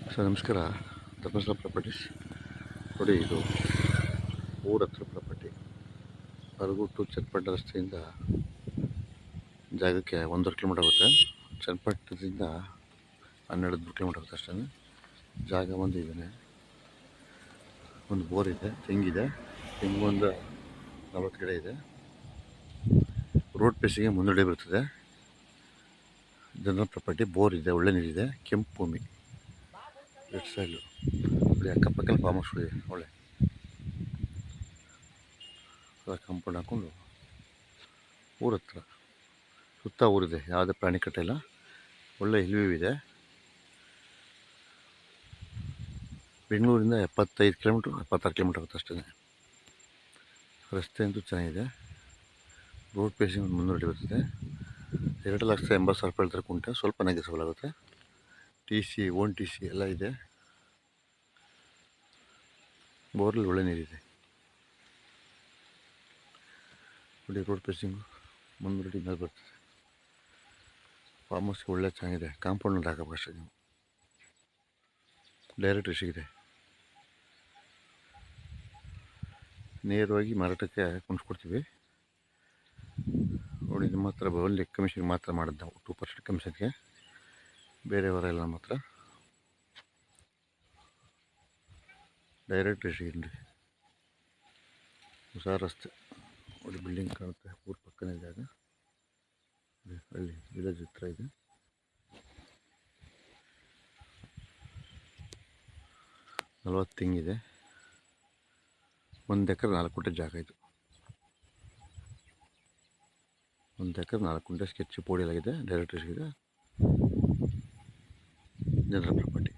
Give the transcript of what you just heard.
Sir ನಮಸ್ಕಾರ. Dharmasthala properties ನೋಡಿ. ಇದು ಊರ ಹತ್ರ ಪ್ರಾಪರ್ಟಿ. ಅರಗುಟ್ಟು ಚನ್ನಪಟ್ಟಣ ರಸ್ತೆಯಿಂದ ಜಾಗಕ್ಕೆ 1.5 ಕಿಲೋಮೀಟರ್ ಆಗುತ್ತೆ. ಚನ್ನಪಟ್ಟಣದಿಂದ 12 ಕಿಲೋಮೀಟರ್ ಆಗುತ್ತೆ ಅಷ್ಟೇ. ಜಾಗ ಒಂದು ಇದೆ, ಒಂದು ಬೋರ್ ಇದೆ, ತೆಂಗಿದೆ. ತೆಂಗು ಒಂದು 40 ಗಿಡ ಇದೆ. ರೋಡ್ ಪೇಸಿಗೆ ಮುಂದಡೆ ಬರ್ತದೆ. General property. ಬೋರ್ ಇದೆ, ಒಳ್ಳೆ ನೀರಿದೆ, ಕೆಂಪು ಭೂಮಿ. ಲೆಫ್ಟ್ ಸೈಡು ನೋಡಿ, ಅಕ್ಕಪಕ್ಕಲ್ಲಿ ಫಾರ್ಮ್ ಹೌಸ್ ಇದೆ. ಒಳ್ಳೆ ಕಾಂಪೌಂಡ್ ಹಾಕ್ಕೊಂಡು ಊರ ಹತ್ರ ಸುತ್ತ ಊರಿದೆ. ಯಾವುದೇ ಪ್ರಾಣಿ ಕಟ್ಟಿಲ್ಲ. ಒಳ್ಳೆ ಹಿಲ್ವೂ ಇದೆ. ಬೆಂಗಳೂರಿಂದ 75 ಕಿಲೋಮೀಟ್ರ್ 76 ಕಿಲೋಮೀಟ್ರ್ ಆಗುತ್ತೆ ಅಷ್ಟೇ. ರಸ್ತೆ ಅಂತೂ ಚೆನ್ನಾಗಿದೆ. ರೋಡ್ ಪೇಸಿಂಗ್ ಒಂದು 300 ಅಡಿ ಬರ್ತದೆ. 2,80,000 ರೂಪಾಯಿ ಹೇಳ್ತಾರೆ ಕುಂಟೆ. ಸ್ವಲ್ಪ ನೆಗೆಸಬಲ್ ಆಗುತ್ತೆ. TC ಓನ್ TC ಎಲ್ಲ ಇದೆ. ಬೋರಲ್ಲಿ ಒಳ್ಳೆ ನೀರಿದೆ ನೋಡಿ. ರೋಡ್ ಪೇಸಿಂಗು 300 ಅಡಿ ಮೇಲೆ ಬರ್ತದೆ. ಫಾರ್ಮ್ ಹೌಸ್ಗೆ ಒಳ್ಳೆ ಚೆನ್ನಾಗಿದೆ. ಕಾಂಪೌಂಡ್ ಹಾಕಬೇಕು ಅಷ್ಟೇ. ನೀವು ಡೈರೆಕ್ಟ್ ಸಿಗಿದೆ. ನೇರವಾಗಿ ಮಾರಾಟಕ್ಕೆ ಕೊಂಡ್ಕೊಡ್ತೀವಿ ನೋಡಿ. ನಿಮ್ಮ ಹತ್ರ ಒಳ್ಳೆ ಕಮಿಷನ್ ಮಾತ್ರ ಮಾಡೋದು ನಾವು. 2% ಕಮಿಷನ್ಗೆ. ಬೇರೆಯವರೆಲ್ಲ ನಮ್ಮ ಹತ್ರ ಡೈರೆಕ್ಟ್ ಸಿಗಿದೆ. ಹೊಸ ರಸ್ತೆ ನೋಡಿ, ಬಿಲ್ಡಿಂಗ್ ಕಾಣುತ್ತೆ. ಊರ ಪಕ್ಕನೇ ಜಾಗ. ಹಳ್ಳಿ ವಿಲೇಜ್ ಹತ್ರ ಇದೆ. 40 ತೆಂಗಿದೆ. 1 ಎಕರೆ 4 ಗುಂಟೆ ಜಾಗ ಇದು. 1 ಎಕರೆ 4 ಗುಂಟೆ ಸ್ಕೆಚ್ ಪೋಡಿಯಲಾಗಿದೆ. ಡೈರೆಕ್ಟ್ ಸಿಗಿದೆ. General property.